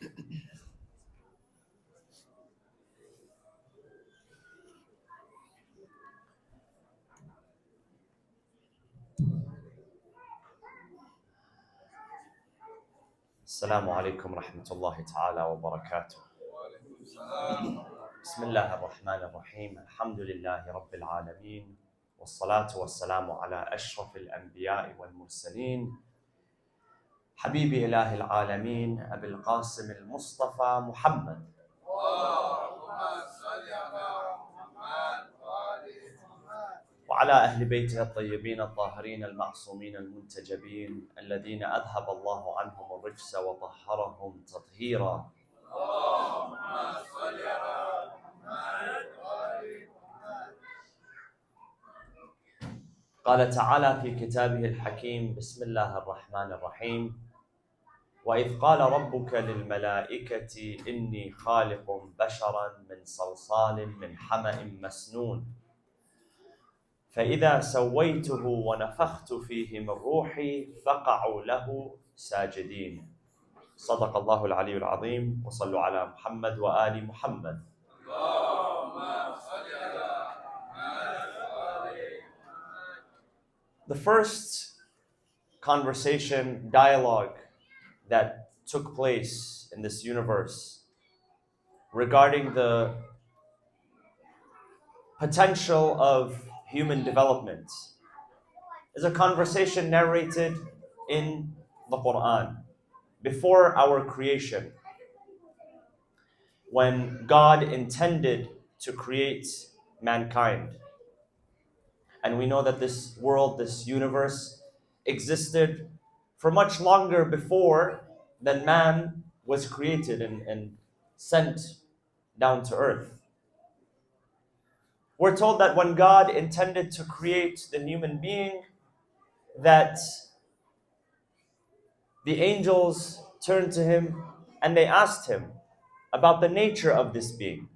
السلام عليكم ورحمة الله تعالى وبركاته. بسم الله الرحمن الرحيم. الحمد لله رب العالمين، والصلاة والسلام على أشرف الأنبياء والمرسلين، حبيب إله العالمين أبي القاسم المصطفى محمد. وعلى أهل بيته الطيبين الطاهرين المعصومين المنتجبين الذين أذهب الله عنهم الرجس وطهرهم تطهيرا. قال تعالى في كتابه الحكيم: بسم الله الرحمن الرحيم. وإذ قال ربك للملائكة إني خالق بشرا من صلصال من حمأ مسنون فإذا سويته ونفخت فيه من روحي فقعوا له ساجدين. صدق الله العلي العظيم. وصلوا على محمد وآل محمد. The first conversation, dialogue that took place in this universe regarding the potential of human development is a conversation narrated in the Quran before our creation, when God intended to create mankind. And we know that this world, this universe, existed for much longer before than man was created and sent down to earth. We're told that when God intended to create the human being, that the angels turned to him and they asked him about the nature of this being.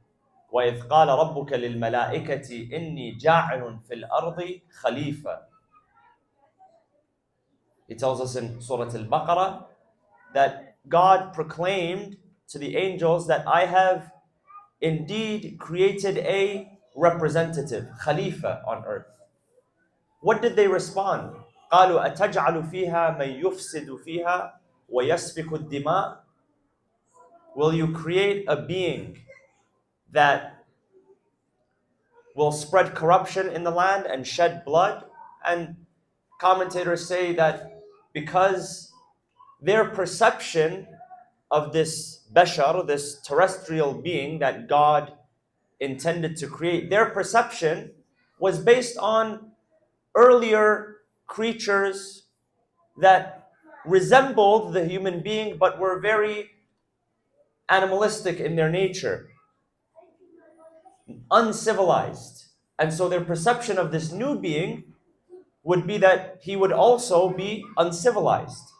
وَإِذْ قَالَ رَبُّكَ لِلْمَلَائِكَةِ إِنِّي جَاعِلٌ فِي الْأَرْضِ خَلِيفَةً. He tells us in Surah Al-Baqarah that God proclaimed to the angels that I have indeed created a representative, Khalifa, on earth. What did they respond? قالوا أتجعل فيها من يفسد فيها ويسفك الدماء. Will you create a being that will spread corruption in the land and shed blood? And commentators say that because their perception of this bashar, this terrestrial being that God intended to create, their perception was based on earlier creatures that resembled the human being but were very animalistic in their nature, uncivilized. And so their perception of this new being would be that he would also be uncivilized.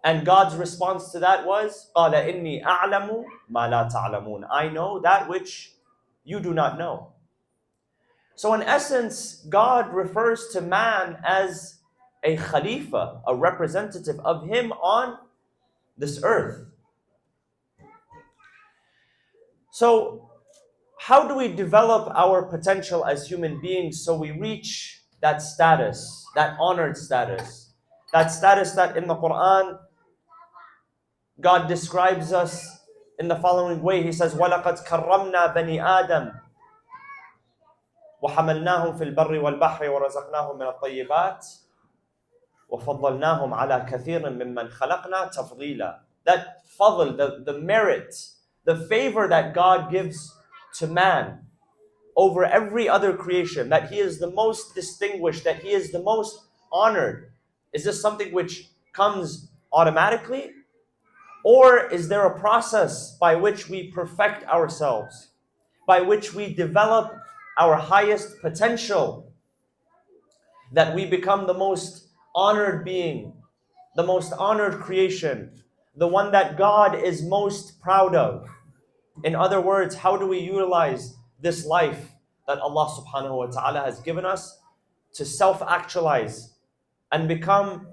And God's response to that was, قَالَ إِنِّي أَعْلَمُ مَا لَا تَعْلَمُونَ. I know that which you do not know. So in essence, God refers to man as a Khalifa, a representative of him on this earth. So how do we develop our potential as human beings so we reach that status, that honored status, that status that in the Quran God describes us in the following way. He says, وَلَقَدْ كَرَّمْنَا بَنِي آدَمَ وَحَمَلْنَاهُمْ فِي الْبَرِّ وَالْبَحْرِ وَرَزَقْنَاهُم مِّنَ الطَّيِّبَاتِ وَفَضَّلْنَاهُمْ عَلَى كَثِيرٍ مِّمَّنْ خَلَقْنَا تَفْضِيلًا. That fadl, the merit, the favor that God gives to man over every other creation, that he is the most distinguished, that he is the most honored. Is this something which comes automatically? Or is there a process by which we perfect ourselves, by which we develop our highest potential, that we become the most honored being, the most honored creation, the one that God is most proud of? In other words, how do we utilize this life that Allah subhanahu wa ta'ala has given us to self-actualize and become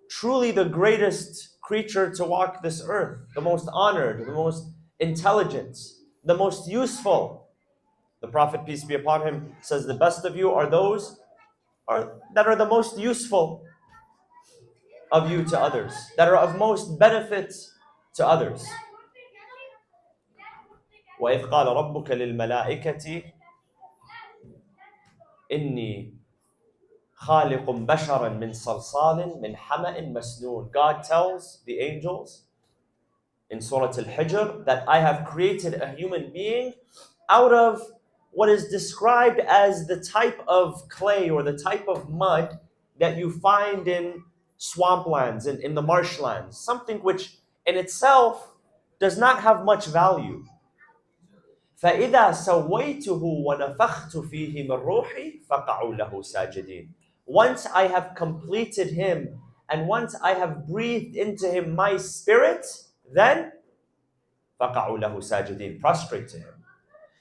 truly the greatest creature to walk this earth, the most honored, the most intelligent, the most useful. The Prophet, peace be upon him, says the best of you are those that are the most useful of you to others, that are of most benefit to others. وَإِذْ قَالَ رَبُّكَ لِلْمَلَائِكَةِ إِنِّي خَالِقٌ بَشَرًا مِنْ صَلْصَالٍ مِنْ حَمَإٍ مَسْنُونٍ. God tells the angels in Surah Al-Hijr that I have created a human being out of what is described as the type of clay or the type of mud that you find in swamplands and in the marshlands, something which in itself does not have much value. فَإِذَا سَوَّيْتُهُ وَنَفَخْتُ فِيهِ مِنْ رُوحِي فَقَعُوا لَهُ سَاجِدِينَ. Once I have completed him and once I have breathed into him my spirit, then فَقَعُوا لَهُ سَاجِدِينَ, prostrate to him.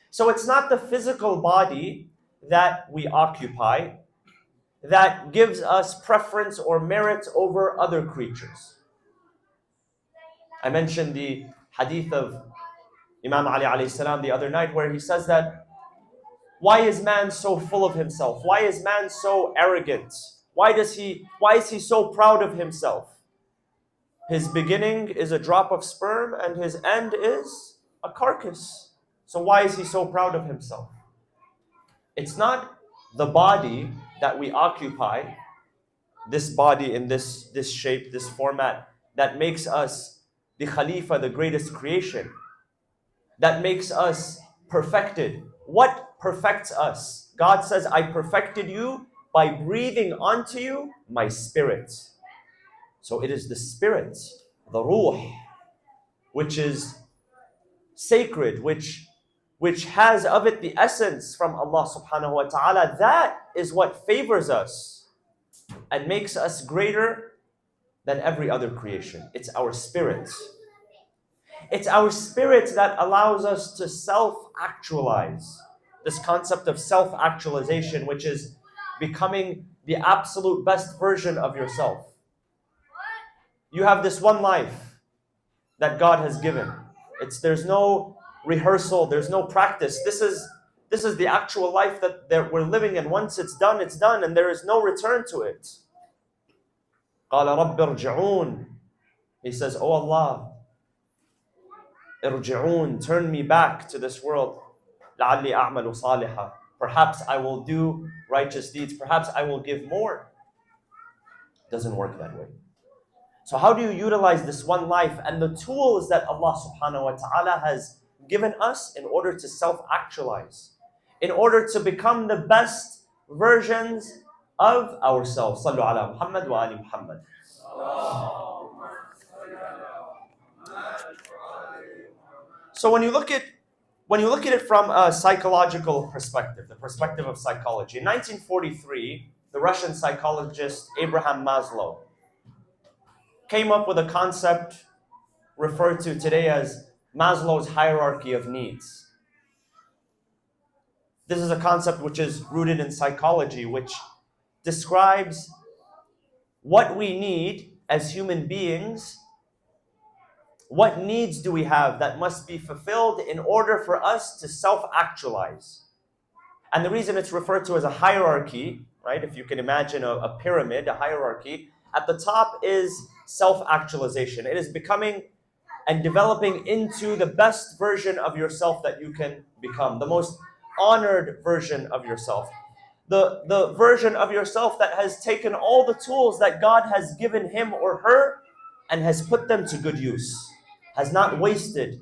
So it's not the physical body that we occupy that gives us preference or merit over other creatures. I mentioned the hadith of Imam Ali alayhi salam the other night where he says that why is man so full of himself? Why is man so arrogant? Why is he so proud of himself? His beginning is a drop of sperm and his end is a carcass. So why is he so proud of himself? It's not the body that we occupy, this body in this shape, this format, that makes us the Khalifa, the greatest creation, that makes us perfected. What perfects us? God says, I perfected you by breathing onto you my spirit. So it is the spirit, the ruh, which is sacred, which has of it the essence from Allah subhanahu wa ta'ala. That is what favors us and makes us greater than every other creation. It's our spirit. It's our spirit that allows us to self-actualize. This concept of self-actualization, which is becoming the absolute best version of yourself. You have this one life that God has given. There's no rehearsal, there's no practice. This is the actual life that we're living in. Once it's done, and there is no return to it. قَالَ رَبِّ ارْجِعُونَ. He says, Oh Allah, ارجعون, turn me back to this world. لَعَلِّي أَعْمَلُ صَالِحًا. Perhaps I will do righteous deeds. Perhaps I will give more. It doesn't work that way. So how do you utilize this one life and the tools that Allah subhanahu wa ta'ala has given us in order to self-actualize, in order to become the best versions of ourselves? Sallu ala Muhammad wa ali Muhammad. So when you look at it from a psychological perspective, the perspective of psychology, in 1943, the Russian psychologist Abraham Maslow came up with a concept referred to today as Maslow's hierarchy of needs. This is a concept which is rooted in psychology, which describes what we need as human beings. What needs do we have that must be fulfilled in order for us to self-actualize? And the reason it's referred to as a hierarchy, right? If you can imagine a pyramid, a hierarchy, at the top is self-actualization. It is becoming and developing into the best version of yourself that you can become, the most honored version of yourself, the version of yourself that has taken all the tools that God has given him or her and has put them to good use, has not wasted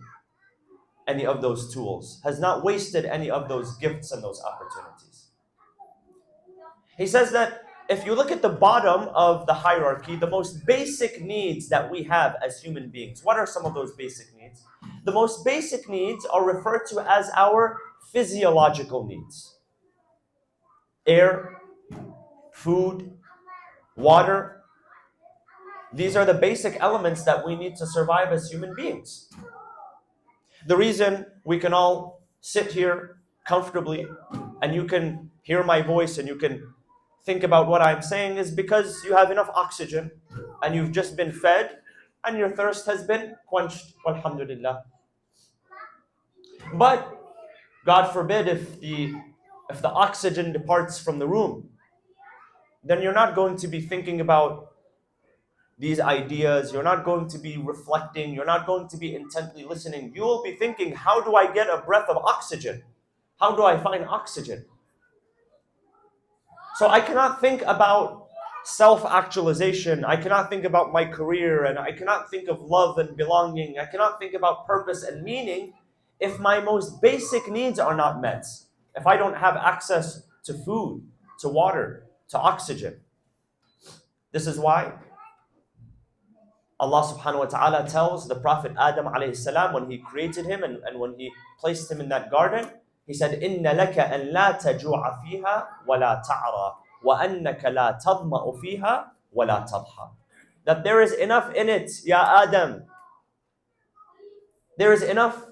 any of those tools, has not wasted any of those gifts and those opportunities. He says that if you look at the bottom of the hierarchy, the most basic needs that we have as human beings, what are some of those basic needs? The most basic needs are referred to as our physiological needs. Air, food, water. These are the basic elements that we need to survive as human beings. The reason we can all sit here comfortably and you can hear my voice and you can think about what I'm saying is because you have enough oxygen and you've just been fed and your thirst has been quenched. Alhamdulillah. But God forbid if the oxygen departs from the room, then you're not going to be thinking about these ideas, you're not going to be reflecting, you're not going to be intently listening. You will be thinking, how do I get a breath of oxygen? How do I find oxygen? So I cannot think about self-actualization, I cannot think about my career, and I cannot think of love and belonging, I cannot think about purpose and meaning if my most basic needs are not met. If I don't have access to food, to water, to oxygen. This is why Allah subhanahu wa ta'ala tells the Prophet Adam alayhi salam when he created him and when he placed him in that garden, he said, إِنَّ لَكَ أَن لَا تَجُوعَ فِيهَا وَلَا تَعْرَى وَأَنَّكَ لَا تَظْمَأُ فِيهَا وَلَا تَضْحَى. That there is enough in it, Ya Adam. There is enough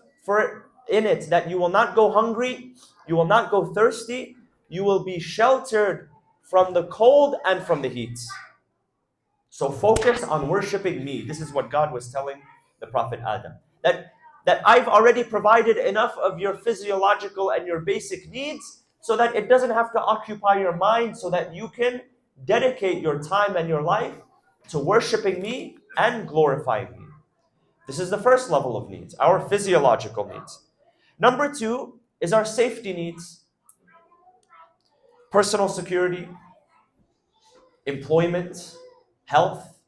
in it that you will not go hungry, you will not go thirsty, you will be sheltered from the cold and from the heat. So focus on worshiping me. This is what God was telling the Prophet Adam. That I've already provided enough of your physiological and your basic needs so that it doesn't have to occupy your mind, so that you can dedicate your time and your life to worshiping me and glorifying me. This is the first level of needs, our physiological needs. Number 2 is our safety needs. Personal security, employment, health.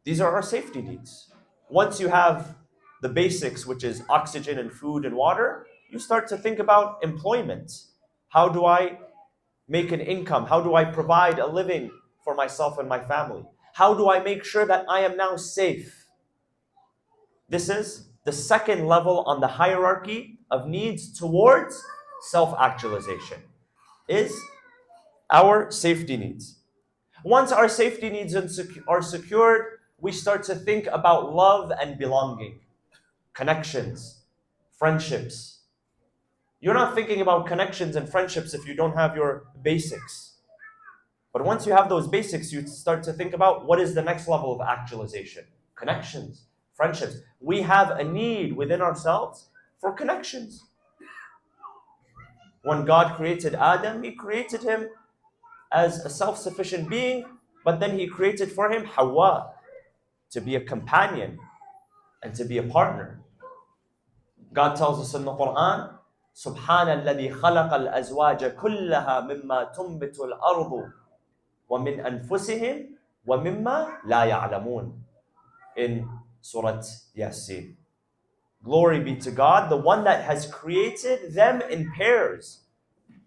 These are our safety needs. Once you have the basics, which is oxygen and food and water, you start to think about employment. How do I make an income? How do I provide a living for myself and my family? How do I make sure that I am now safe? This is the second level on the hierarchy of needs towards self-actualization, is our safety needs. Once our safety needs are secured, we start to think about love and belonging, connections, friendships. You're not thinking about connections and friendships if you don't have your basics. But once you have those basics, you start to think about what is the next level of actualization. Connections, friendships. We have a need within ourselves for connections. When God created Adam, He created him as a self-sufficient being, but then He created for him Hawa, to be a companion and to be a partner. God tells us in the Quran, سبحان الذي خلق الأزواج كلها مما تنبت الأرض ومن أنفسهم ومما لا يعلمون, in Surah Yasin. Glory be to God, the one that has created them in pairs.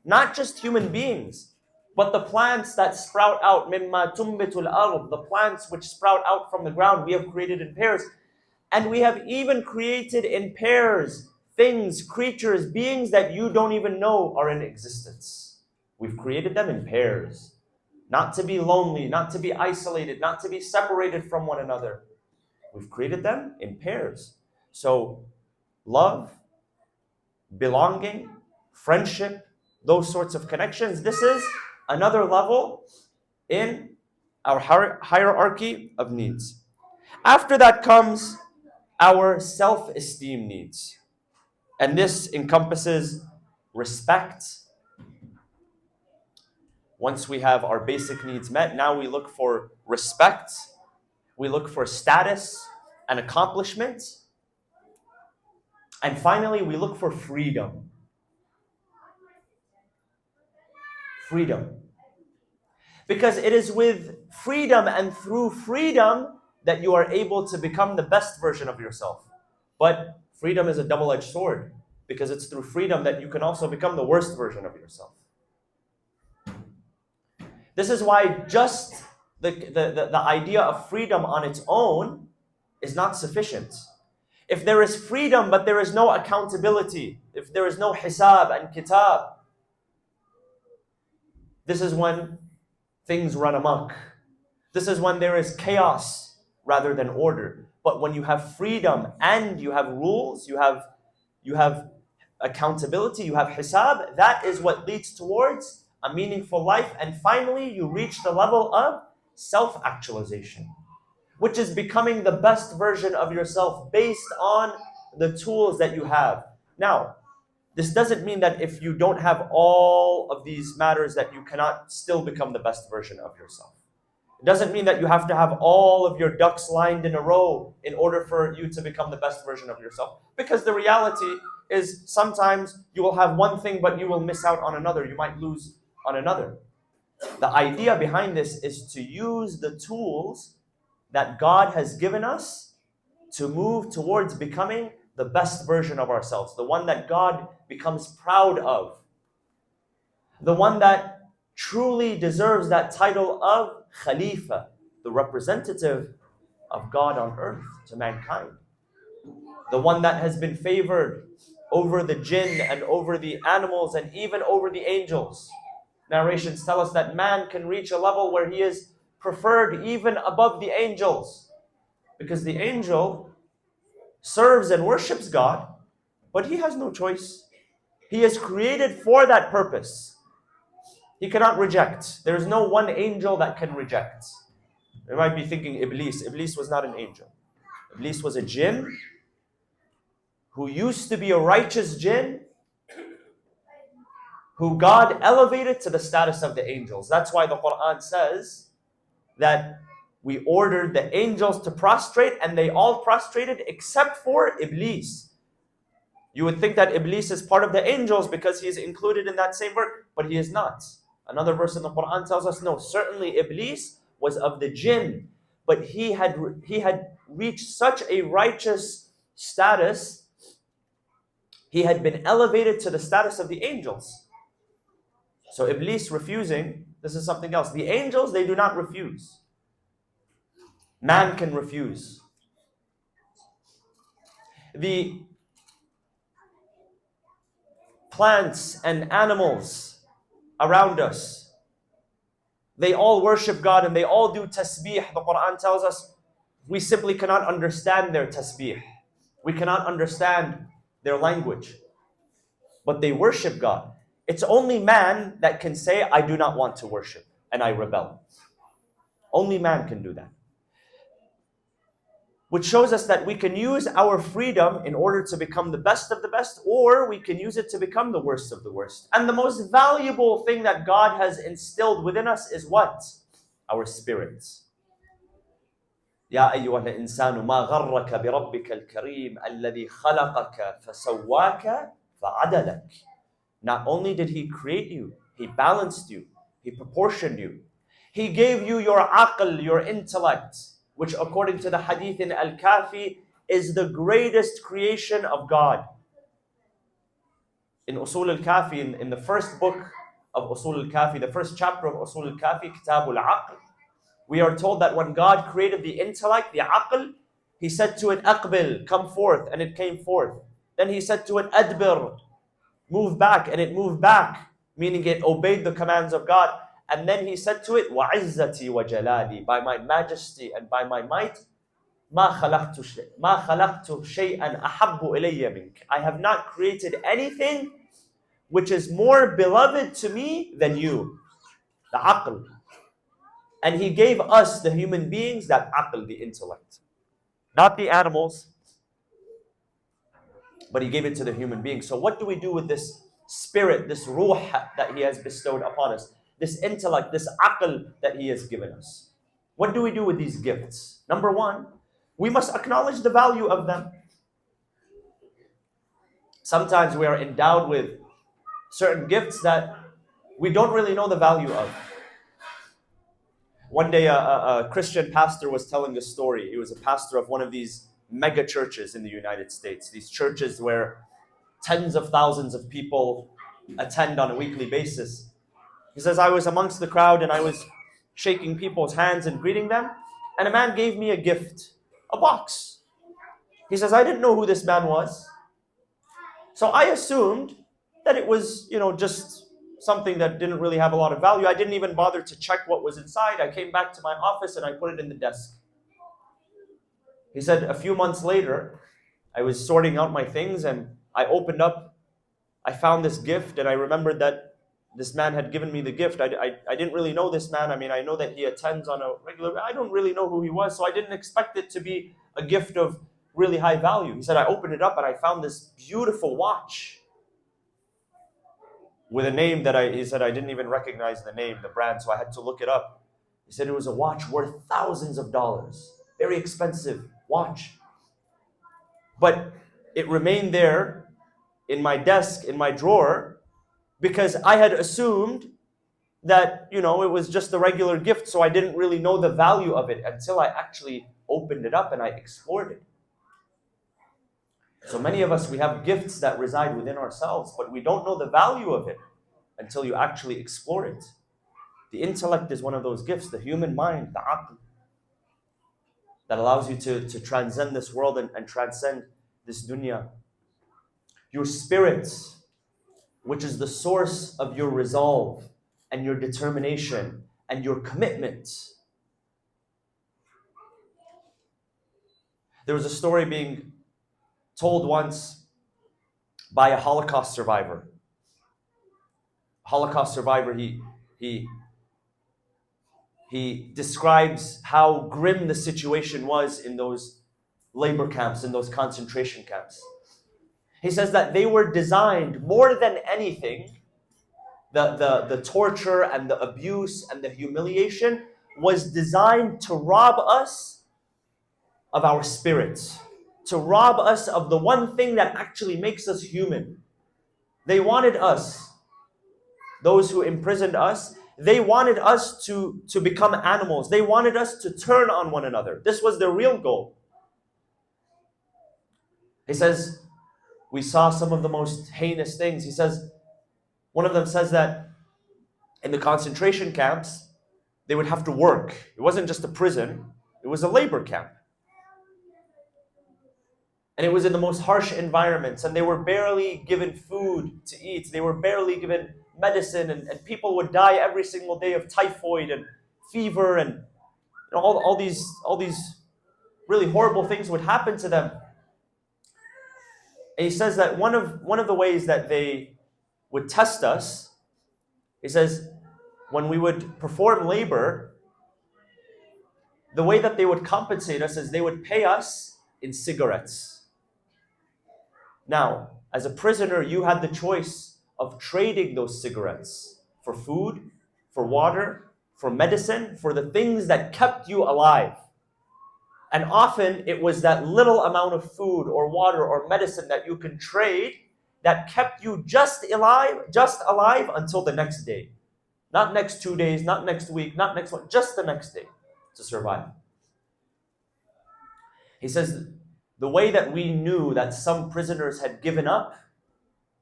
Not just human beings, but the plants that sprout out, مما تنبت الأرض, the plants which sprout out from the ground, we have created in pairs. And we have even created in pairs things, creatures, beings that you don't even know are in existence. We've created them in pairs. Not to be lonely, not to be isolated, not to be separated from one another. We've created them in pairs. So, love, belonging, friendship, those sorts of connections, this is another level in our hierarchy of needs. After that comes our self-esteem needs. And this encompasses respect. Once we have our basic needs met, now we look for respect, we look for status and accomplishment, and finally we look for freedom. Freedom. Because it is with freedom and through freedom that you are able to become the best version of yourself. But freedom is a double-edged sword, because it's through freedom that you can also become the worst version of yourself. This is why just the idea of freedom on its own is not sufficient. If there is freedom but there is no accountability, if there is no hisab and kitab, this is when things run amok. This is when there is chaos rather than order. But when you have freedom and you have rules, you have accountability, you have hisab, that is what leads towards a meaningful life. And finally, you reach the level of self-actualization. which is becoming the best version of yourself based on the tools that you have. Now, this doesn't mean that if you don't have all of these matters that you cannot still become the best version of yourself. It doesn't mean that you have to have all of your ducks lined in a row in order for you to become the best version of yourself. Because the reality is sometimes you will have one thing, but you will miss out on another. You might lose on another. The idea behind this is to use the tools that God has given us to move towards becoming the best version of ourselves, the one that God becomes proud of, the one that truly deserves that title of Khalifa, the representative of God on earth to mankind, the one that has been favored over the jinn and over the animals and even over the angels. Narrations tell us that man can reach a level where he is preferred even above the angels, because the angel serves and worships God, but he has no choice. He is created for that purpose. He cannot reject. There is no one angel that can reject. You might be thinking Iblis. Iblis was not an angel. Iblis was a jinn who used to be a righteous jinn who God elevated to the status of the angels. That's why the Quran says that we ordered the angels to prostrate, and they all prostrated except for Iblis. You would think that Iblis is part of the angels because he is included in that same verse, but he is not. Another verse in the Quran tells us, no, certainly Iblis was of the jinn, but he had reached such a righteous status, he had been elevated to the status of the angels. So Iblis refusing, this is something else. The angels, they do not refuse. Man can refuse. The plants and animals around us, they all worship God and they all do tasbih. The Quran tells us we simply cannot understand their tasbih. We cannot understand their language. But they worship God. It's only man that can say, I do not want to worship and I rebel. Only man can do that. Which shows us that we can use our freedom in order to become the best of the best, or we can use it to become the worst of the worst. And the most valuable thing that God has instilled within us is what? Our spirits. يا أيها الإنسان ما غرك بربك الكريم الذي خلقك فسواك فعدلك. Not only did He create you, He balanced you, He proportioned you. He gave you your aql, your intellect, which according to the hadith in Al-Kafi is the greatest creation of God. In Usul Al-Kafi, in the first book of Usul Al-Kafi, the first chapter of Usul Al-Kafi, Kitab Al-Aql, we are told that when God created the intellect, the aql, He said to it, Aqbil, come forth, and it came forth. Then He said to it, Adbir, move back, and it moved back, meaning it obeyed the commands of God. And then He said to it, وَعِزَّتِي وَجَلَالِي, by my majesty and by my might, مَا خَلَقْتُ شَيْئًا أَحَبُّ إِلَيَّ مِنْكَ. I have not created anything which is more beloved to me than you, the aql. And He gave us, the human beings, that aql, the intellect. Not the animals, but He gave it to the human beings. So what do we do with this spirit, this ruh that He has bestowed upon us? This intellect, this aql that He has given us. What do we do with these gifts? Number one, we must acknowledge the value of them. Sometimes we are endowed with certain gifts that we don't really know the value of. One day a Christian pastor was telling a story. He was a pastor of one of these mega churches in the United States. These churches where tens of thousands of people attend on a weekly basis. He says, I was amongst the crowd and I was shaking people's hands and greeting them. And a man gave me a gift, a box. He says, I didn't know who this man was. So I assumed that it was, just something that didn't really have a lot of value. I didn't even bother to check what was inside. I came back to my office and I put it in the desk. He said, a few months later, I was sorting out my things and I opened up. I found this gift and I remembered that this man had given me the gift. I didn't really know this man. I mean, I know that he attends on a regular, I don't really know who he was, so I didn't expect it to be a gift of really high value. He said, I opened it up and I found this beautiful watch with a name that he said I didn't even recognize the name, the brand, so I had to look it up. He said it was a watch worth thousands of dollars. Very expensive watch. But it remained there in my desk, in my drawer, because I had assumed that, it was just a regular gift, so I didn't really know the value of it until I actually opened it up and I explored it. So many of us, we have gifts that reside within ourselves, but we don't know the value of it until you actually explore it. The intellect is one of those gifts, the human mind, the aql, that allows you to transcend this world and transcend this dunya. Your spirit, which is the source of your resolve and your determination and your commitment. There was a story being told once by a Holocaust survivor. Holocaust survivor, he describes how grim the situation was in those labor camps, in those concentration camps. He says that they were designed, more than anything, the torture and the abuse and the humiliation was designed to rob us of our spirits, to rob us of the one thing that actually makes us human. They wanted us, those who imprisoned us, they wanted us to become animals. They wanted us to turn on one another. This was their real goal. He says, we saw some of the most heinous things. He says, one of them says that in the concentration camps, they would have to work. It wasn't just a prison, it was a labor camp. And it was in the most harsh environments, and they were barely given food to eat. They were barely given medicine, and people would die every single day of typhoid and fever, and all these really horrible things would happen to them. And he says that one of the ways that they would test us, he says, when we would perform labor, the way that they would compensate us is they would pay us in cigarettes. Now, as a prisoner, you had the choice of trading those cigarettes for food, for water, for medicine, for the things that kept you alive. And often it was that little amount of food or water or medicine that you can trade that kept you just alive until the next day. Not next 2 days, not next week, not next month, just the next day to survive. He says, the way that we knew that some prisoners had given up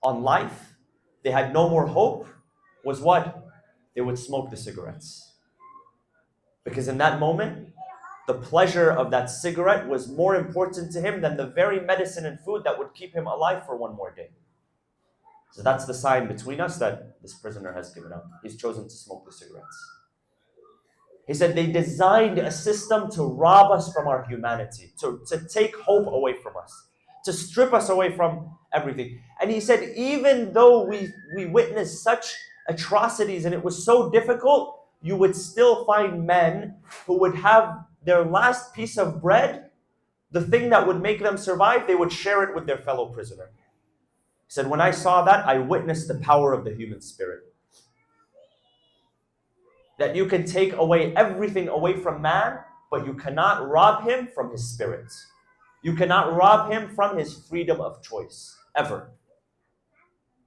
on life, they had no more hope, was what? They would smoke the cigarettes. Because in that moment, the pleasure of that cigarette was more important to him than the very medicine and food that would keep him alive for one more day. So that's the sign between us that this prisoner has given up. He's chosen to smoke the cigarettes. He said they designed a system to rob us from our humanity, to take hope away from us, to strip us away from everything. And he said, even though we witnessed such atrocities and it was so difficult, you would still find men who would have their last piece of bread, the thing that would make them survive, they would share it with their fellow prisoner. He said, when I saw that, I witnessed the power of the human spirit. That you can take away everything away from man, but you cannot rob him from his spirit. You cannot rob him from his freedom of choice, ever.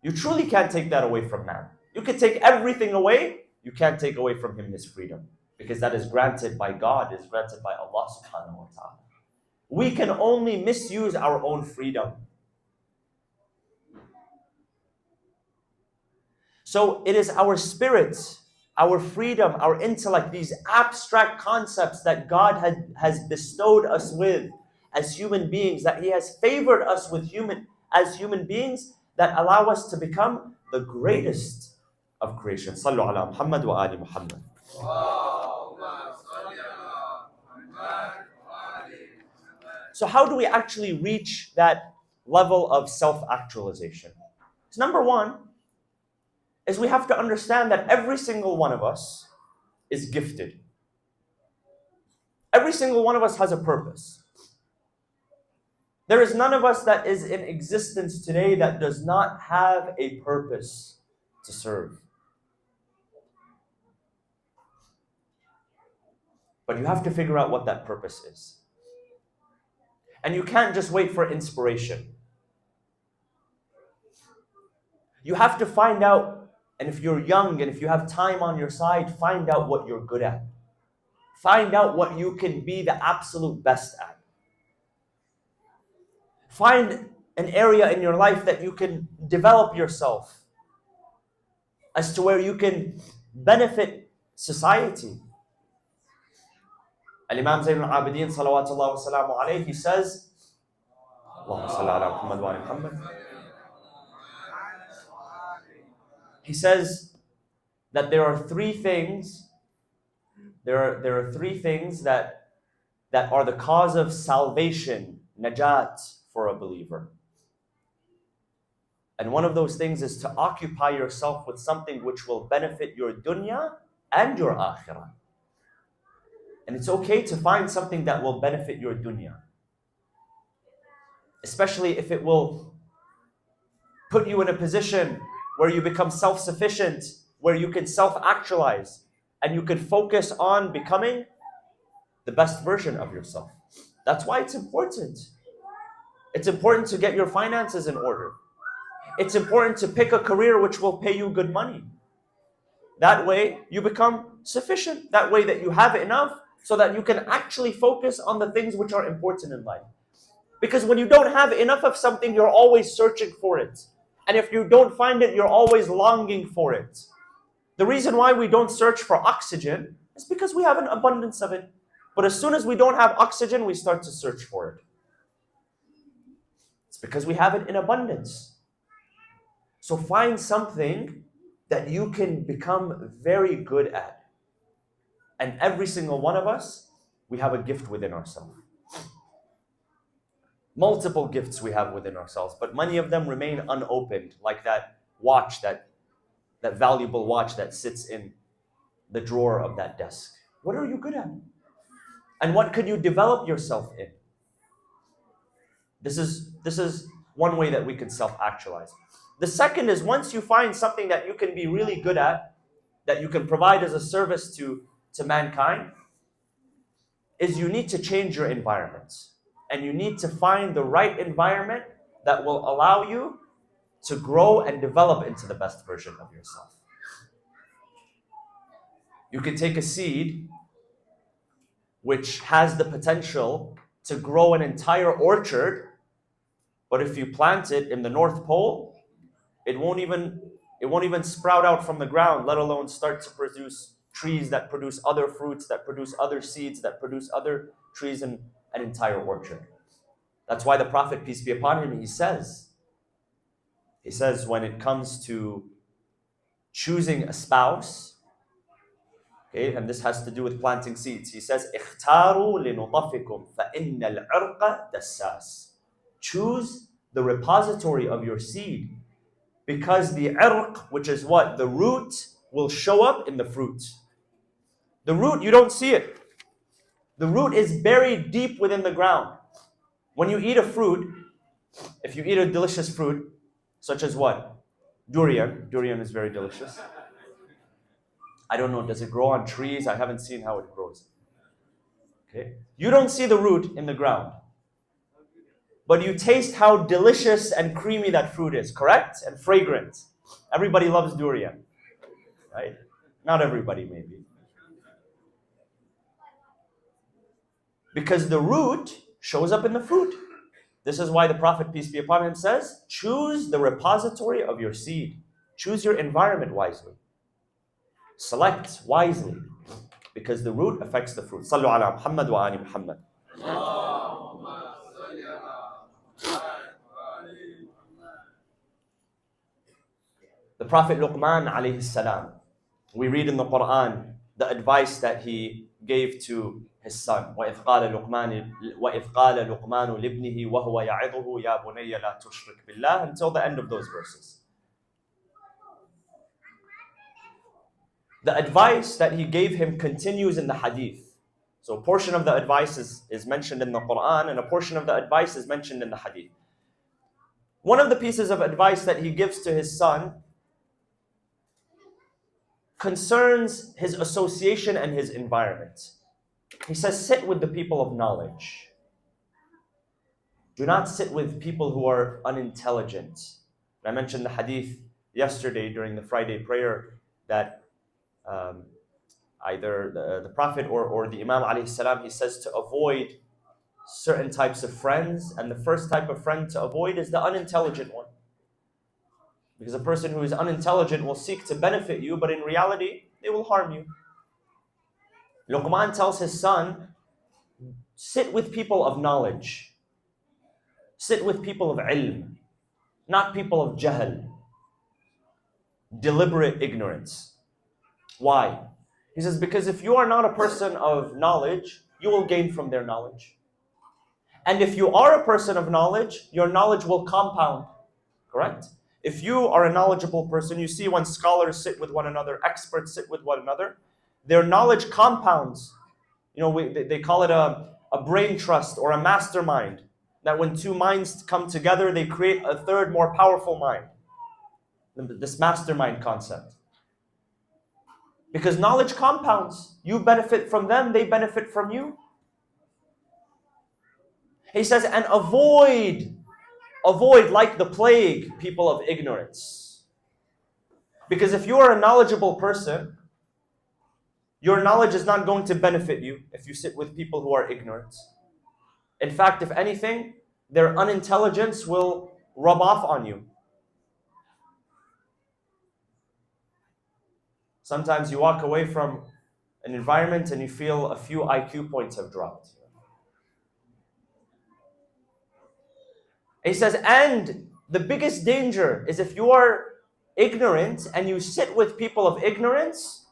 You truly can't take that away from man. You can take everything away, you can't take away from him his freedom. Because that is granted by God, is granted by Allah subhanahu wa ta'ala. We can only misuse our own freedom. So it is our spirit, our freedom, our intellect, these abstract concepts that God has bestowed us with as human beings, that He has favored us with as human beings, that allow us to become the greatest of creation. Sallu ala Muhammad wa ali Muhammad. So how do we actually reach that level of self-actualization? So number one is we have to understand that every single one of us is gifted. Every single one of us has a purpose. There is none of us that is in existence today that does not have a purpose to serve. But you have to figure out what that purpose is. And you can't just wait for inspiration. You have to find out, and if you're young and if you have time on your side, find out what you're good at. Find out what you can be the absolute best at. Find an area in your life that you can develop yourself as to where you can benefit society. Al-Imam Zayn al-Abidin salawatullah wa salamu alayhi, he says, Allahumma salli ala Muhammad wa ala Muhammad. He says that there are three things that are the cause of salvation, najat, for a believer. And one of those things is to occupy yourself with something which will benefit your dunya and your akhirah. And it's okay to find something that will benefit your dunya, especially if it will put you in a position where you become self-sufficient, where you can self-actualize, and you can focus on becoming the best version of yourself. That's why it's important. It's important to get your finances in order. It's important to pick a career which will pay you good money. That way you become sufficient. That way that you have enough so that you can actually focus on the things which are important in life. Because when you don't have enough of something, you're always searching for it. And if you don't find it, you're always longing for it. The reason why we don't search for oxygen is because we have an abundance of it. But as soon as we don't have oxygen, we start to search for it. It's because we have it in abundance. So find something that you can become very good at. And every single one of us, we have a gift within ourselves. Multiple gifts we have within ourselves, but many of them remain unopened, like that watch, that valuable watch that sits in the drawer of that desk. What are you good at? And what could you develop yourself in? This is one way that we can self-actualize. The second is, once you find something that you can be really good at, that you can provide as a service to mankind, is you need to change your environment. And you need to find the right environment that will allow you to grow and develop into the best version of yourself. You can take a seed which has the potential to grow an entire orchard, but if you plant it in the North Pole, it won't even sprout out from the ground, let alone start to produce trees that produce other fruits, that produce other seeds, that produce other trees and an entire orchard. That's why the Prophet, peace be upon him, he says when it comes to choosing a spouse, okay, and this has to do with planting seeds, he says, اختاروا لنطفكم فإن العرق دساس. Choose the repository of your seed, because the irq, which is what? The root, will show up in the fruit. The root, you don't see it. The root is buried deep within the ground. When you eat a fruit, if you eat a delicious fruit, such as what? Durian. Durian is very delicious. I don't know, does it grow on trees? I haven't seen how it grows. Okay. You don't see the root in the ground, but you taste how delicious and creamy that fruit is, correct? And fragrant. Everybody loves durian, right? Not everybody, maybe. Because the root shows up in the fruit. This is why the Prophet, peace be upon him, says, choose the repository of your seed. Choose your environment wisely. Select wisely, because the root affects the fruit. Sallu ala Muhammad wa ali Muhammad. The Prophet Luqman alayhi salam, we read in the Quran the advice that he gave to his son. وَإِذْ قَالَ لُقْمَانُ لِابْنِهِ وَهُوَ يَعِظُهُ يَا بُنَيَّ لَا تُشْرِكْ بِاللَّهِ, until the end of those verses. The advice that he gave him continues in the hadith. So a portion of the advice is mentioned in the Quran, and a portion of the advice is mentioned in the hadith. One of the pieces of advice that he gives to his son concerns his association and his environment. He says, sit with the people of knowledge. Do not sit with people who are unintelligent. I mentioned the hadith yesterday during the Friday prayer that either the Prophet or the Imam alayhi salam, he says to avoid certain types of friends, and the first type of friend to avoid is the unintelligent one. Because a person who is unintelligent will seek to benefit you, but in reality, they will harm you. Luqman tells his son, sit with people of knowledge. Sit with people of ilm, not people of jahl, deliberate ignorance. Why? He says, because if you are not a person of knowledge, you will gain from their knowledge. And if you are a person of knowledge, your knowledge will compound, correct? If you are a knowledgeable person, you see when scholars sit with one another, experts sit with one another, their knowledge compounds. You know, they call it a brain trust or a mastermind. That when two minds come together, they create a third, more powerful mind. This mastermind concept. Because knowledge compounds. You benefit from them, they benefit from you. He says, and avoid like the plague, people of ignorance. Because if you are a knowledgeable person, your knowledge is not going to benefit you if you sit with people who are ignorant. In fact, if anything, their unintelligence will rub off on you. Sometimes you walk away from an environment and you feel a few IQ points have dropped. He says, and the biggest danger is if you are ignorant and you sit with people of ignorance,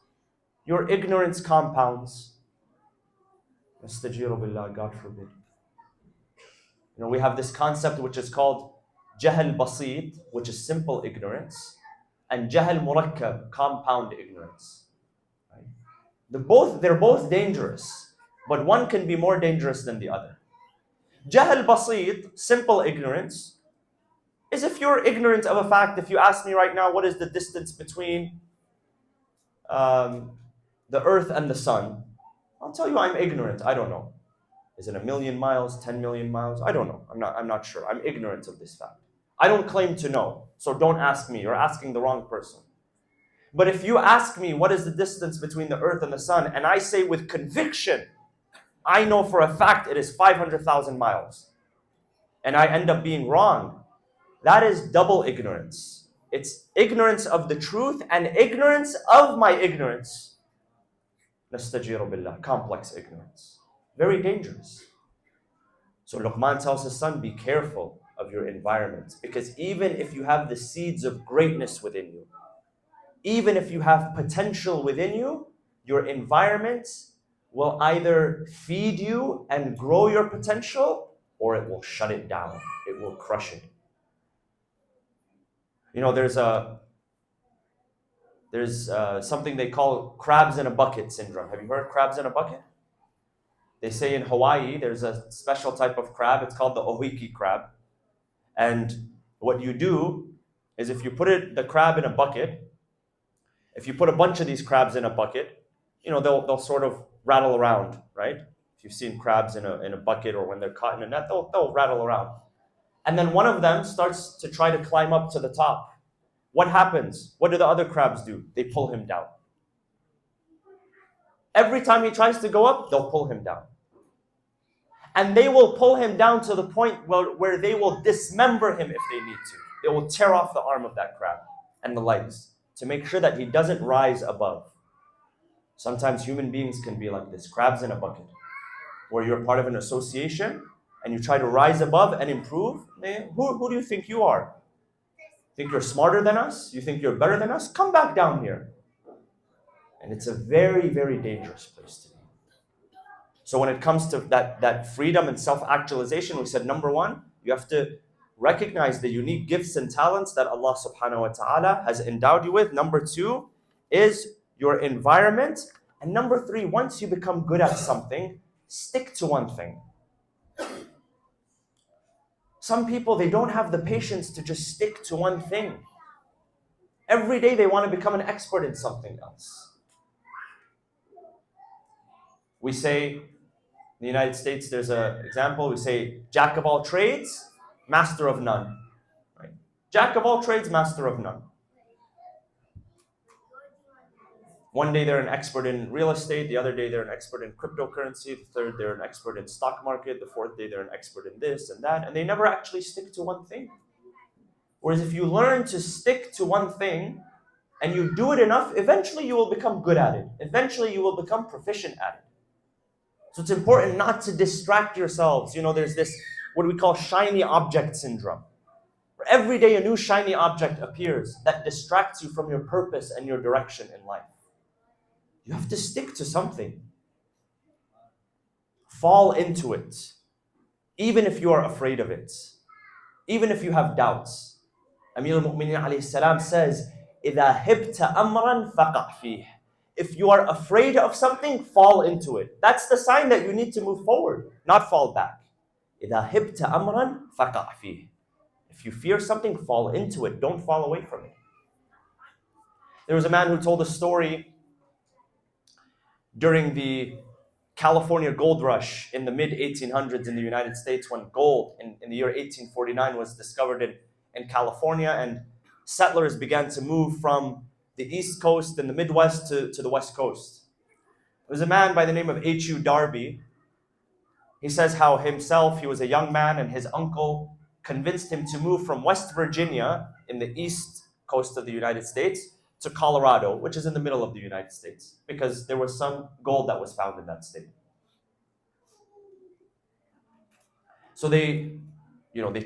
your ignorance compounds. God forbid. You know, we have this concept which is called jahl basit, which is simple ignorance, and jahl murakkab, compound ignorance. Right? They're both dangerous, but one can be more dangerous than the other. Jahl basit, simple ignorance, is if you're ignorant of a fact. If you ask me right now, what is the distance between the earth and the sun? I'll tell you I'm ignorant. I don't know. Is it 1 million miles, 10 million miles? I don't know. I'm not sure. I'm ignorant of this fact. I don't claim to know. So don't ask me. You're asking the wrong person. But if you ask me what is the distance between the earth and the sun, and I say with conviction, I know for a fact it is 500,000 miles, and I end up being wrong, that is double ignorance. It's ignorance of the truth and ignorance of my ignorance. Nastajiru billah, complex ignorance. Very dangerous. So Luqman tells his son, be careful of your environment, because even if you have the seeds of greatness within you, even if you have potential within you, your environment will either feed you and grow your potential, or it will shut it down. It will crush it. You know, there's something they call crabs in a bucket syndrome. Have you heard crabs in a bucket? They say in Hawaii, there's a special type of crab. It's called the ohiki crab. And what you do is if you put the crab in a bucket, if you put a bunch of these crabs in a bucket, you know, they'll sort of rattle around, right? If you've seen crabs in a bucket, or when they're caught in a net, they'll rattle around. And then one of them starts to try to climb up to the top. What happens? What do the other crabs do? They pull him down. Every time he tries to go up, they'll pull him down. And they will pull him down to the point where they will dismember him if they need to. They will tear off the arm of that crab and the legs to make sure that he doesn't rise above. Sometimes human beings can be like this, crabs in a bucket, where you're part of an association and you try to rise above and improve. Who do you think you are? Think you're smarter than us? You think you're better than us? Come back down here. And it's a very, very dangerous place to be. So when it comes to that freedom and self-actualization, we said, number one, you have to recognize the unique gifts and talents that Allah subhanahu wa ta'ala has endowed you with. Number two is your environment. And number three, once you become good at something, stick to one thing. Some people, they don't have the patience to just stick to one thing. Every day they want to become an expert in something else. We say, in the United States, there's an example, we say, jack of all trades, master of none. Right? Jack of all trades, master of none. One day they're an expert in real estate, the other day they're an expert in cryptocurrency, the third they're an expert in stock market, the fourth day they're an expert in this and that, and they never actually stick to one thing. Whereas if you learn to stick to one thing and you do it enough, eventually you will become good at it. Eventually you will become proficient at it. So it's important not to distract yourselves. You know, there's this, what we call shiny object syndrome. Every day a new shiny object appears that distracts you from your purpose and your direction in life. You have to stick to something. Fall into it. Even if you are afraid of it. Even if you have doubts. Amir al-Mu'minin alayhi salam says, إِذَا هِبْتَ أَمْرًا فَقَعْ فِيهِ. If you are afraid of something, fall into it. That's the sign that you need to move forward, not fall back. إِذَا هِبْتَ أَمْرًا فَقَعْ فِيهِ. If you fear something, fall into it. Don't fall away from it. There was a man who told a story during the California gold rush in the mid-1800s in the United States, when gold in the year 1849 was discovered in California, and settlers began to move from the East Coast and the Midwest to the West Coast. There was a man by the name of H.U. Darby. He says how himself, he was a young man, and his uncle convinced him to move from West Virginia in the East Coast of the United States to Colorado, which is in the middle of the United States, because there was some gold that was found in that state. So they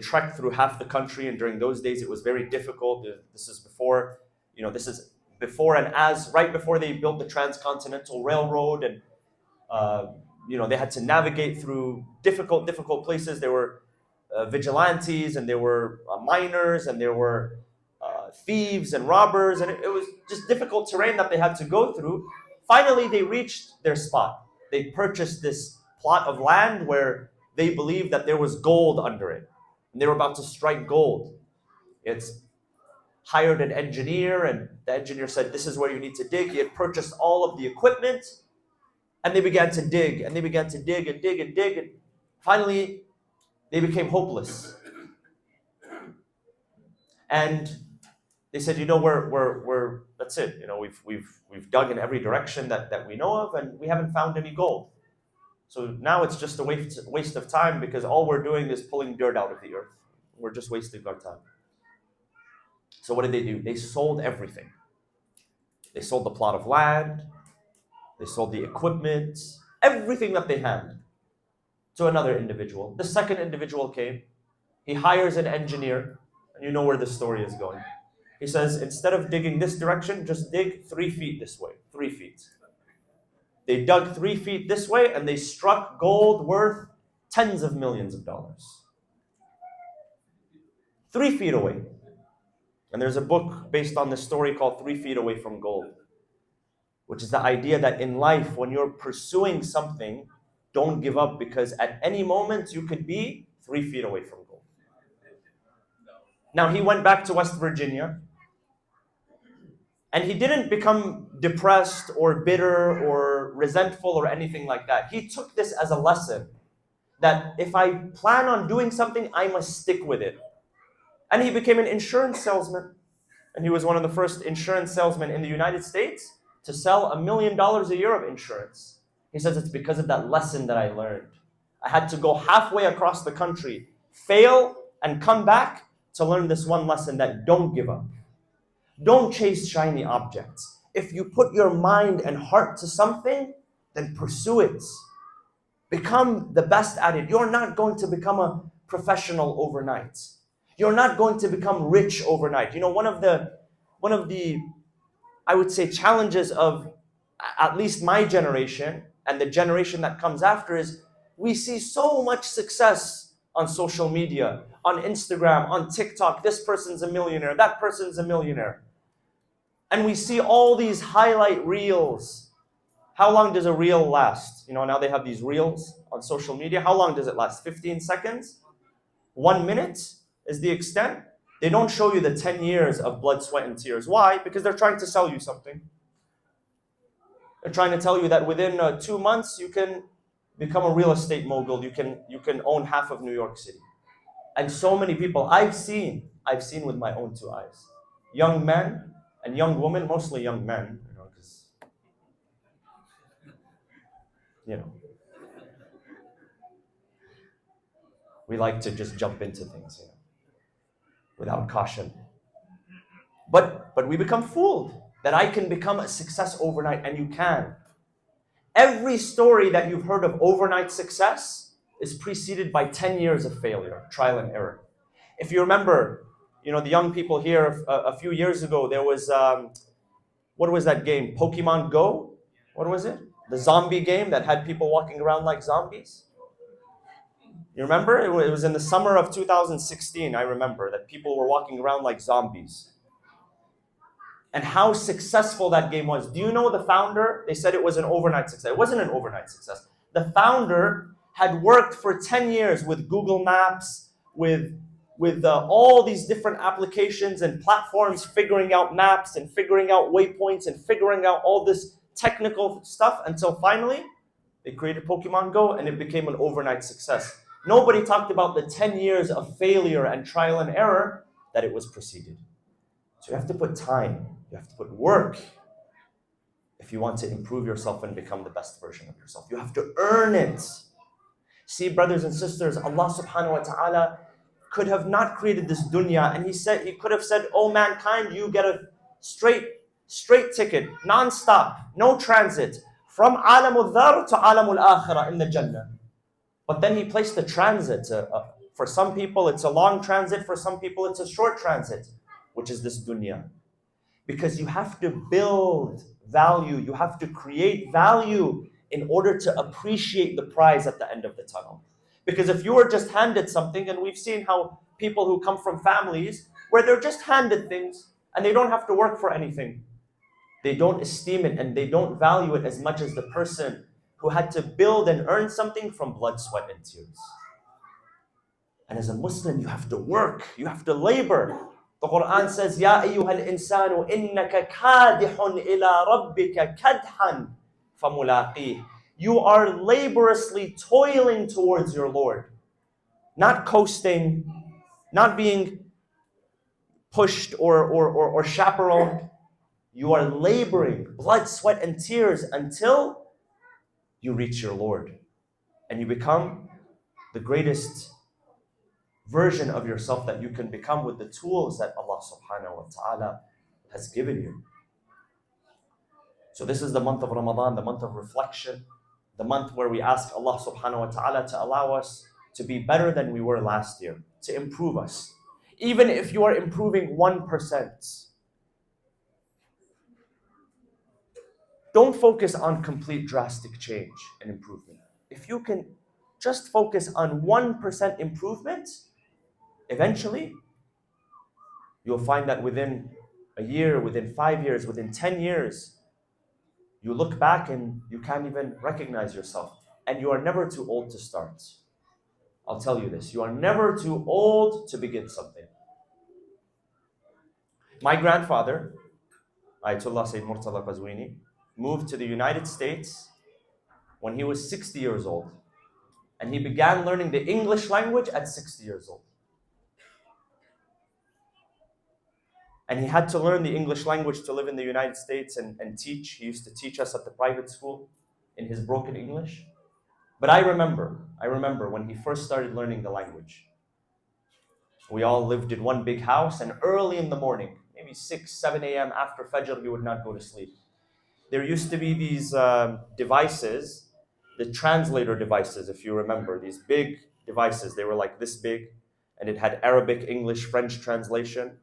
trekked through half the country, and during those days it was very difficult. This is before, right before they built the Transcontinental Railroad, and they had to navigate through difficult places. There were vigilantes, and there were miners, and there were thieves and robbers, and it was just difficult terrain that they had to go through. Finally, they reached their spot. They purchased this plot of land where they believed that there was gold under it, and they were about to strike gold. It's hired an engineer, and the engineer said, "This is where you need to dig." He had purchased all of the equipment, and they began to dig, and they began to dig and dig and dig, and finally, they became hopeless. And they said, we're that's it. We've dug in every direction that we know of, and we haven't found any gold. So now it's just a waste of time, because all we're doing is pulling dirt out of the earth. We're just wasting our time. So what did they do? They sold everything. They sold the plot of land. They sold the equipment, everything that they had, to another individual. The second individual came. He hires an engineer, and you know where the story is going. He says, instead of digging this direction, just dig 3 feet this way, 3 feet. They dug 3 feet this way, and they struck gold worth tens of millions of dollars. 3 feet away. And there's a book based on this story called 3 Feet Away from Gold, which is the idea that in life, when you're pursuing something, don't give up, because at any moment you could be 3 feet away from gold. Now, he went back to West Virginia, and he didn't become depressed or bitter or resentful or anything like that. He took this as a lesson that if I plan on doing something, I must stick with it. And he became an insurance salesman. And he was one of the first insurance salesmen in the United States to sell $1 million a year of insurance. He says, it's because of that lesson that I learned. I had to go halfway across the country, fail, and come back to learn this one lesson, that don't give up. Don't chase shiny objects. If you put your mind and heart to something, then pursue it. Become the best at it. You're not going to become a professional overnight. You're not going to become rich overnight. One of the, I would say, challenges of at least my generation and the generation that comes after is we see so much success on social media, on Instagram, on TikTok. This person's a millionaire, that person's a millionaire. And we see all these highlight reels. How long does a reel last? You know, now they have these reels on social media. How long does it last? 15 seconds? 1 minute is the extent. They don't show you the 10 years of blood, sweat, and tears. Why? Because they're trying to sell you something. They're trying to tell you that within 2 months you can become a real estate mogul. You can own half of New York City. And so many people I've seen with my own 2 eyes. Young men and young women, mostly young men, because we like to just jump into things, without caution. But we become fooled that I can become a success overnight, and you can. Every story that you've heard of overnight success is preceded by 10 years of failure, trial and error. If you remember, the young people here, a few years ago, there was, what was that game? Pokemon Go? What was it? The zombie game that had people walking around like zombies? You remember? It was in the summer of 2016, I remember, that people were walking around like zombies. And how successful that game was. Do you know the founder? They said it was an overnight success. It wasn't an overnight success. The founder had worked for 10 years with Google Maps, with all these different applications and platforms, figuring out maps and figuring out waypoints and figuring out all this technical stuff, until finally they created Pokemon Go and it became an overnight success. Nobody talked about the 10 years of failure and trial and error that it was preceded. So you have to put time, you have to put work if you want to improve yourself and become the best version of yourself. You have to earn it. See, brothers and sisters, Allah subhanahu wa ta'ala could have not created this dunya, and He could have said, oh mankind, you get a straight ticket, non-stop, no transit, from alamul dhar to alamul akhirah in the Jannah. But then He placed the transit. For some people it's a long transit, for some people it's a short transit, which is this dunya. Because you have to build value, you have to create value in order to appreciate the prize at the end of the tunnel. Because if you were just handed something, and we've seen how people who come from families where they're just handed things and they don't have to work for anything, they don't esteem it and they don't value it as much as the person who had to build and earn something from blood, sweat, and tears. And as a Muslim, you have to work, you have to labor. The Quran says, Ya ayyuhal insanu innaka kadihun ila rabbika kadhan famulaqih. You are laboriously toiling towards your Lord. Not coasting, not being pushed or chaperoned. You are laboring, blood, sweat, and tears until you reach your Lord. And you become the greatest version of yourself that you can become with the tools that Allah subhanahu wa ta'ala has given you. So this is the month of Ramadan, the month of reflection, the month where we ask Allah subhanahu wa ta'ala to allow us to be better than we were last year, to improve us. Even if you are improving 1%, don't focus on complete drastic change and improvement. If you can just focus on 1% improvement, eventually you'll find that within a year, within 5 years, within 10 years, you look back and you can't even recognize yourself. And you are never too old to start. I'll tell you this, you are never too old to begin something. My grandfather, Ayatollah Seyed Qazwini, moved to the United States when he was 60 years old. And he began learning the English language at 60 years old. And he had to learn the English language to live in the United States and teach. He used to teach us at the private school in his broken English. But I remember when he first started learning the language. We all lived in one big house, and early in the morning, maybe 6, 7 a.m. after Fajr, we would not go to sleep. There used to be these devices, the translator devices, if you remember, these big devices. They were like this big, and it had Arabic, English, French translation,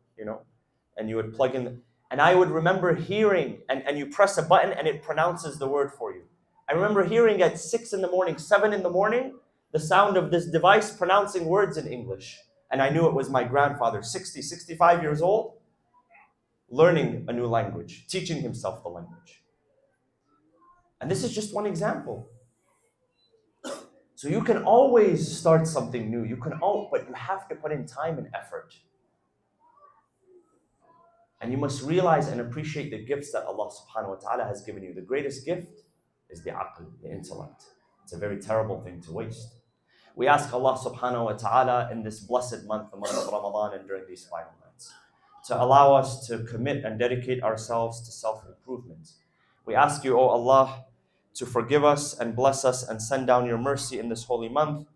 and you would plug in, and I would remember hearing, and you press a button and it pronounces the word for you. I remember hearing at 6 in the morning, 7 in the morning, the sound of this device pronouncing words in English. And I knew it was my grandfather, 60, 65 years old, learning a new language, teaching himself the language. And this is just one example. So you can always start something new. But you have to put in time and effort. And you must realize and appreciate the gifts that Allah subhanahu wa ta'ala has given you. The greatest gift is the aql, the intellect. It's a very terrible thing to waste. We ask Allah subhanahu wa ta'ala in this blessed month, the month of Ramadan, and during these final nights, to allow us to commit and dedicate ourselves to self-improvement. We ask you, O Allah, to forgive us and bless us and send down your mercy in this holy month.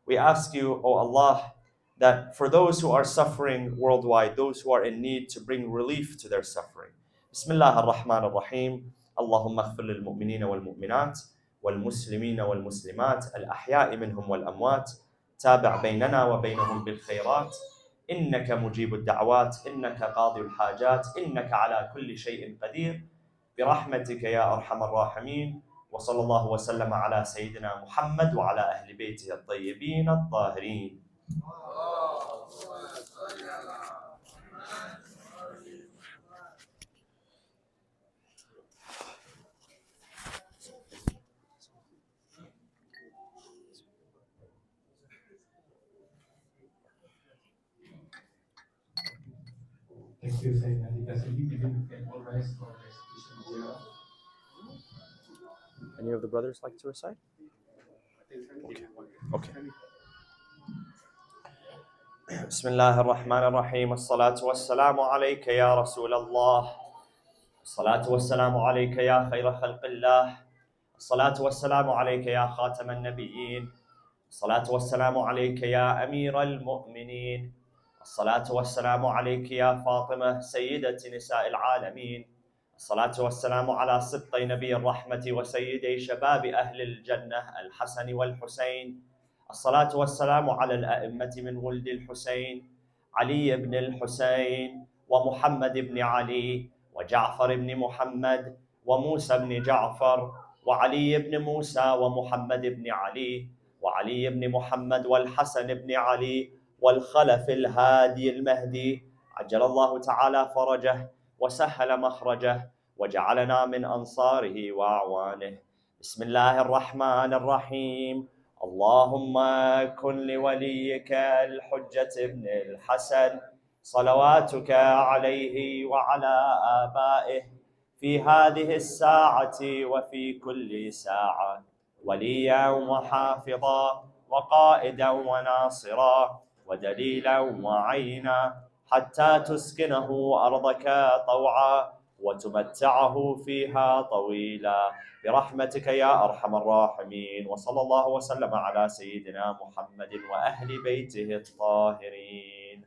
We ask you, O Allah, that for those who are suffering worldwide, those who are in need, to bring relief to their suffering. Bismillah ar-Rahman ar-Rahim. Allahumma aghfir lil mu'minina wal mu'minat wal muslimina wal muslimat al ahya'i minhum wal amwat tabi' baynana wa baynahum bil khayrat innaka mujibud da'wat innaka qadiyul hajat innaka ala kulli shay'in qadir برحمتك يا أرحم الراحمين وصلى الله وسلم على سيدنا محمد وعلى أهل بيته الطيبين الطاهرين. Thank you, Seyed. Can you begin with all rise for recitation of Any of the brothers like to recite? Okay. بسم الله الرحمن الرحيم الصلاة والسلام عليك يا رسول الله الصلاة والسلام عليك يا خير خلق الله الصلاة والسلام عليك يا خاتم النبيين الصلاة والسلام عليك يا أمير المؤمنين الصلاة والسلام عليك يا فاطمة سيدة نساء العالمين الصلاة والسلام على سبطي نبي الرحمة وسيدي شباب أهل الجنة الحسن والحسين الصلاة والسلام على الأئمة من ولد الحسين علي بن الحسين ومحمد بن علي وجعفر بن محمد وموسى بن جعفر وعلي بن موسى ومحمد بن علي وعلي بن محمد والحسن بن علي والخلف الهادي المهدي عجل الله تعالى فرجه وسهل مخرجه وجعلنا من أنصاره وأعوانه. بسم الله الرحمن الرحيم. اللهم كن لوليك الحجة ابن الحسن صلواتك عليه وعلى آبائه في هذه الساعة وفي كل ساعة وليا وحافظا وقائدا وناصرا ودليلا وعينا حتى تسكنه أرضك طوعا وتمتعه فيها طويلا برحمتك يا أرحم الراحمين. وصلى الله وسلم على سيدنا محمد وأهل بيته الطاهرين.